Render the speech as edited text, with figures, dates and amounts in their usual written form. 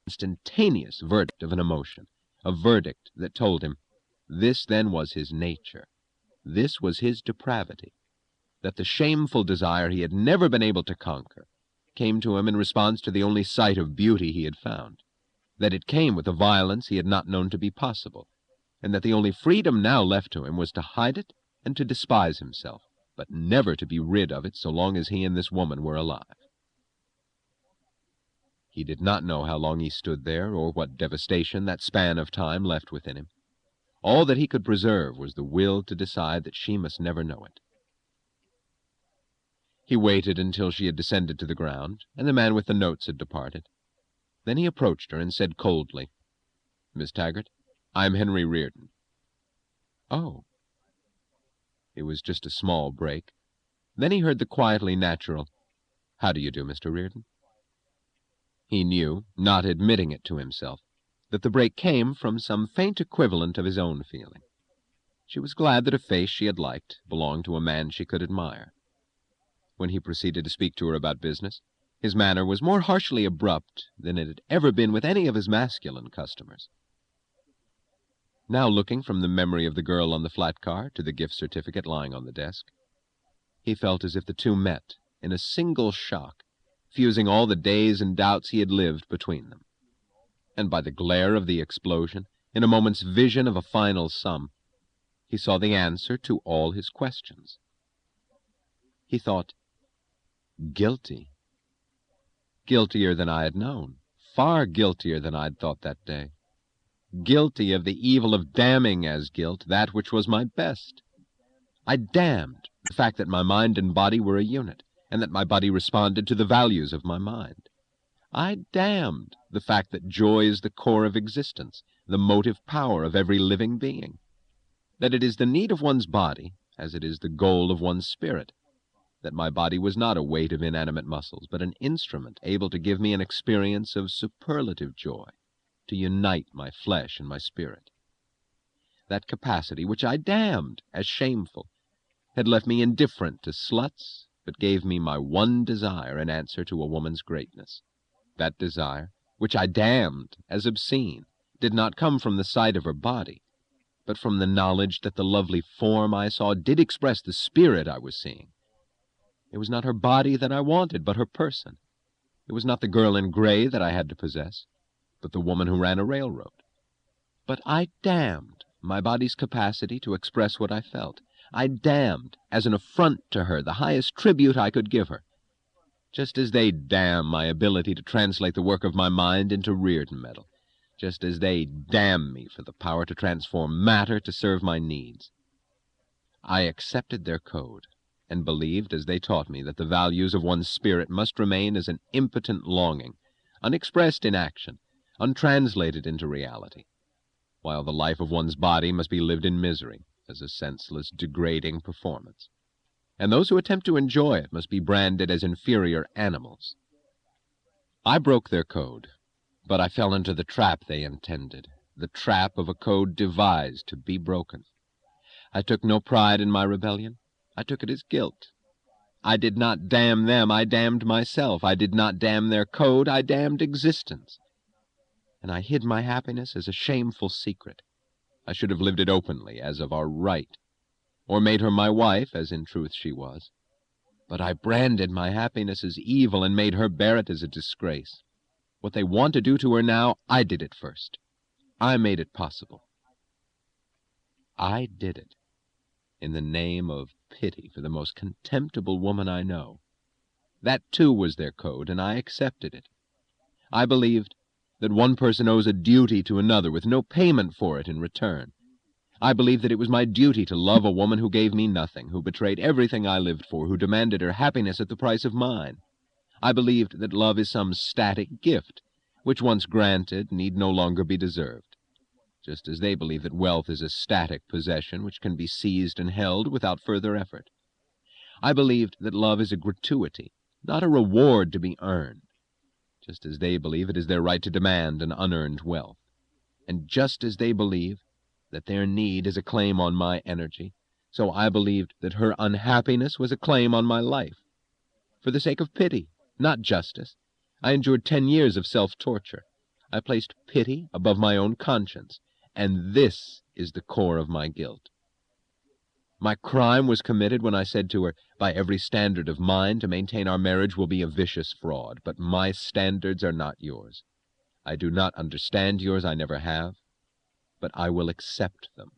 instantaneous verdict of an emotion, a verdict that told him this then was his nature, this was his depravity, that the shameful desire he had never been able to conquer came to him in response to the only sight of beauty he had found, that it came with a violence he had not known to be possible, and that the only freedom now left to him was to hide it and to despise himself, but never to be rid of it so long as he and this woman were alive. He did not know how long he stood there, or what devastation that span of time left within him. All that he could preserve was the will to decide that she must never know it. He waited until she had descended to the ground, and the man with the notes had departed. Then he approached her and said coldly, "Miss Taggart, I am Henry Reardon." "Oh." It was just a small break. Then he heard the quietly natural, "How do you do, Mr. Reardon?" He knew, not admitting it to himself, that the break came from some faint equivalent of his own feeling. She was glad that a face she had liked belonged to a man she could admire. When he proceeded to speak to her about business, his manner was more harshly abrupt than it had ever been with any of his masculine customers. Now looking from the memory of the girl on the flat car to the gift certificate lying on the desk, he felt as if the two met in a single shock, fusing all the days and doubts he had lived between them. And by the glare of the explosion, in a moment's vision of a final sum, he saw the answer to all his questions. He thought, guilty. Guiltier than I had known, far guiltier than I'd thought that day. Guilty of the evil of damning as guilt that which was my best. I damned the fact that my mind and body were a unit, and that my body responded to the values of my mind. I damned the fact that joy is the core of existence, the motive power of every living being, that it is the need of one's body as it is the goal of one's spirit, that my body was not a weight of inanimate muscles, but an instrument able to give me an experience of superlative joy, to unite my flesh and my spirit. That capacity, which I damned as shameful, had left me indifferent to sluts, but gave me my one desire in answer to a woman's greatness. That desire, which I damned as obscene, did not come from the sight of her body, but from the knowledge that the lovely form I saw did express the spirit I was seeing. It was not her body that I wanted, but her person. It was not the girl in gray that I had to possess, but the woman who ran a railroad. But I damned my body's capacity to express what I felt. I damned, as an affront to her, the highest tribute I could give her, just as they damn my ability to translate the work of my mind into Reardon metal, just as they damn me for the power to transform matter to serve my needs. I accepted their code, and believed, as they taught me, that the values of one's spirit must remain as an impotent longing, unexpressed in action, untranslated into reality, while the life of one's body must be lived in misery, as a senseless, degrading performance, and those who attempt to enjoy it must be branded as inferior animals. I broke their code, but I fell into the trap they intended, the trap of a code devised to be broken. I took no pride in my rebellion. I took it as guilt. I did not damn them, I damned myself. I did not damn their code, I damned existence. And I hid my happiness as a shameful secret. I should have lived it openly, as of our right, or made her my wife, as in truth she was. But I branded my happiness as evil and made her bear it as a disgrace. What they want to do to her now, I did it first. I made it possible. I did it in the name of pity for the most contemptible woman I know. That, too, was their code, and I accepted it. I believed that one person owes a duty to another with no payment for it in return. I believed that it was my duty to love a woman who gave me nothing, who betrayed everything I lived for, who demanded her happiness at the price of mine. I believed that love is some static gift, which once granted need no longer be deserved, just as they believe that wealth is a static possession which can be seized and held without further effort. I believed that love is a gratuity, not a reward to be earned, just as they believe it is their right to demand an unearned wealth, and just as they believe that their need is a claim on my energy, so I believed that her unhappiness was a claim on my life. For the sake of pity, not justice, I endured 10 years of self-torture. I placed pity above my own conscience, and this is the core of my guilt. My crime was committed when I said to her, by every standard of mine, to maintain our marriage will be a vicious fraud, but my standards are not yours. I do not understand yours, I never have, but I will accept them.